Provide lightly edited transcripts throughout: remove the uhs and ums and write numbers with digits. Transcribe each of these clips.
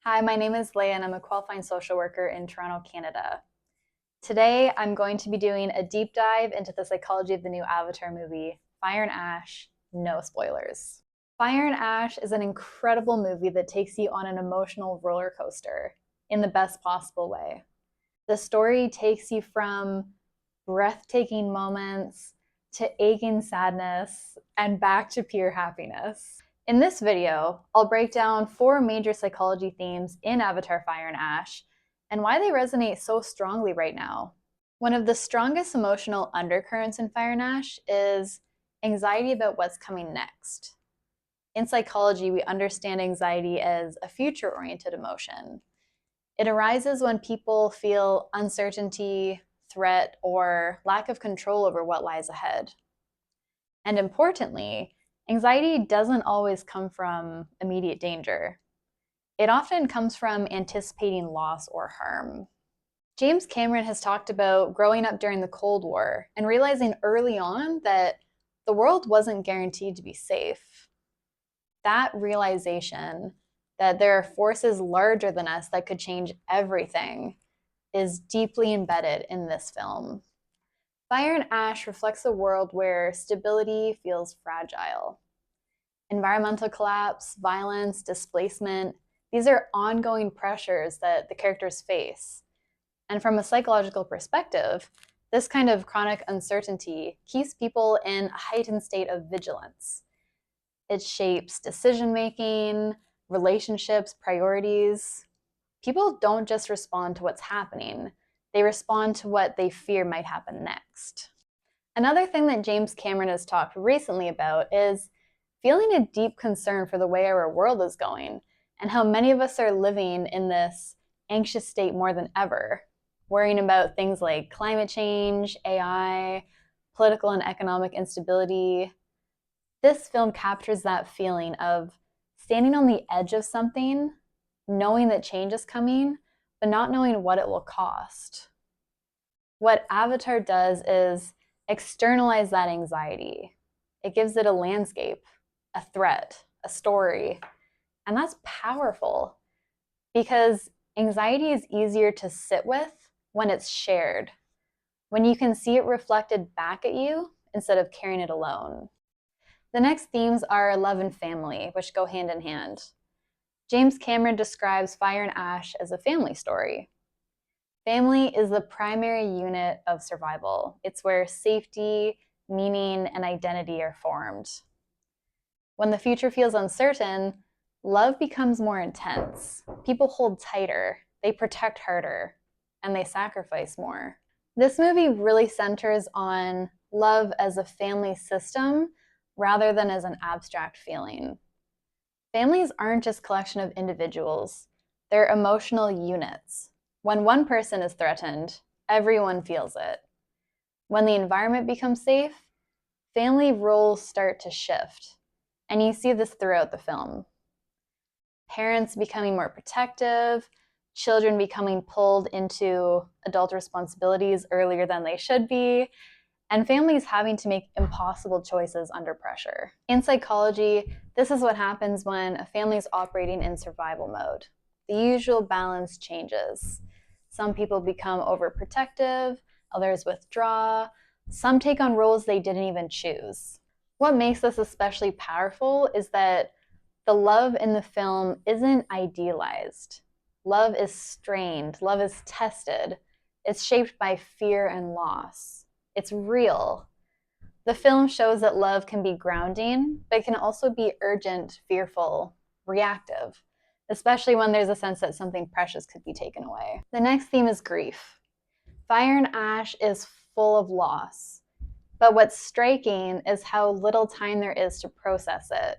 Hi, my name is Leah and I'm a qualifying social worker in Toronto, Canada. Today, I'm going to be doing a deep dive into the psychology of the new Avatar movie, Fire and Ash, no spoilers. Fire and Ash is an incredible movie that takes you on an emotional roller coaster in the best possible way. The story takes you from breathtaking moments to aching sadness and back to pure happiness. In this video, I'll break down 4 major psychology themes in Avatar Fire and Ash and why they resonate so strongly right now. One of the strongest emotional undercurrents in Fire and Ash is anxiety about what's coming next. In psychology, we understand anxiety as a future-oriented emotion. It arises when people feel uncertainty, threat, or lack of control over what lies ahead. And importantly, anxiety doesn't always come from immediate danger. It often comes from anticipating loss or harm. James Cameron has talked about growing up during the Cold War and realizing early on that the world wasn't guaranteed to be safe. That realization that there are forces larger than us that could change everything is deeply embedded in this film. Fire and Ash reflects a world where stability feels fragile. Environmental collapse, violence, displacement, these are ongoing pressures that the characters face. And from a psychological perspective, this kind of chronic uncertainty keeps people in a heightened state of vigilance. It shapes decision-making, relationships, priorities. People don't just respond to what's happening, they respond to what they fear might happen next. Another thing that James Cameron has talked recently about is feeling a deep concern for the way our world is going and how many of us are living in this anxious state more than ever, worrying about things like climate change, AI, political and economic instability. This film captures that feeling of standing on the edge of something, knowing that change is coming, but not knowing what it will cost. What Avatar does is externalize that anxiety. It gives it a landscape, a threat, a story, and that's powerful because anxiety is easier to sit with when it's shared, when you can see it reflected back at you instead of carrying it alone. The next themes are love and family, which go hand in hand. James Cameron describes Fire and Ash as a family story. Family is the primary unit of survival. It's where safety, meaning, and identity are formed. When the future feels uncertain, love becomes more intense. People hold tighter, they protect harder, and they sacrifice more. This movie really centers on love as a family system rather than as an abstract feeling. Families aren't just a collection of individuals, they're emotional units. When one person is threatened, everyone feels it. When the environment becomes safe, family roles start to shift. And you see this throughout the film. Parents becoming more protective, children becoming pulled into adult responsibilities earlier than they should be, and families having to make impossible choices under pressure. In psychology, this is what happens when a family is operating in survival mode. The usual balance changes. Some people become overprotective, others withdraw, some take on roles they didn't even choose. What makes this especially powerful is that the love in the film isn't idealized. Love is strained, love is tested. It's shaped by fear and loss. It's real. The film shows that love can be grounding, but it can also be urgent, fearful, reactive, especially when there's a sense that something precious could be taken away. The next theme is grief. Fire and Ash is full of loss, but what's striking is how little time there is to process it.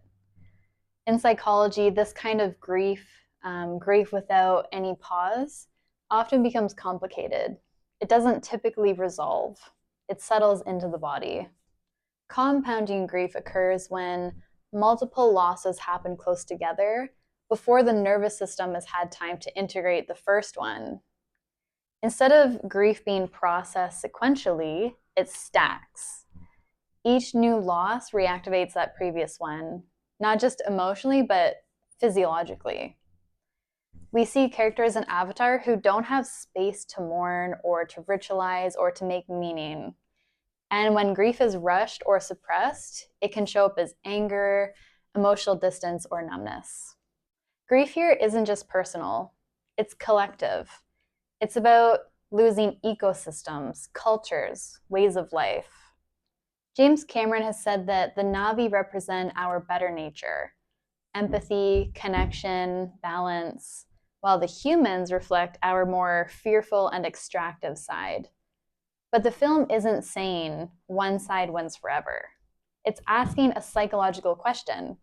In psychology, this kind of grief, grief without any pause, often becomes complicated. It doesn't typically resolve. It settles into the body. Compounding grief occurs when multiple losses happen close together before the nervous system has had time to integrate the first one. Instead of grief being processed sequentially, it stacks. Each new loss reactivates that previous one, not just emotionally, but physiologically. We see characters in Avatar who don't have space to mourn or to ritualize or to make meaning. And when grief is rushed or suppressed, it can show up as anger, emotional distance, or numbness. Grief here isn't just personal, it's collective. It's about losing ecosystems, cultures, ways of life. James Cameron has said that the Na'vi represent our better nature, empathy, connection, balance, while the humans reflect our more fearful and extractive side. But the film isn't saying one side wins forever. It's asking a psychological question.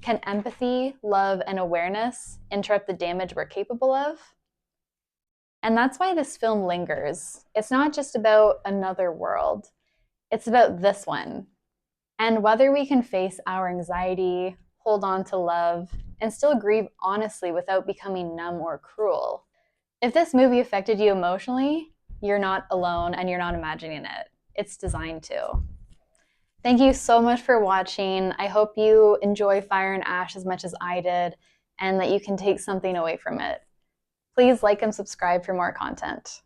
Can empathy, love, and awareness interrupt the damage we're capable of? And that's why this film lingers. It's not just about another world, it's about this one. And whether we can face our anxiety, hold on to love, and still grieve honestly without becoming numb or cruel. If this movie affected you emotionally, you're not alone and you're not imagining it. It's designed to. Thank you so much for watching. I hope you enjoy Fire and Ash as much as I did and that you can take something away from it. Please like and subscribe for more content.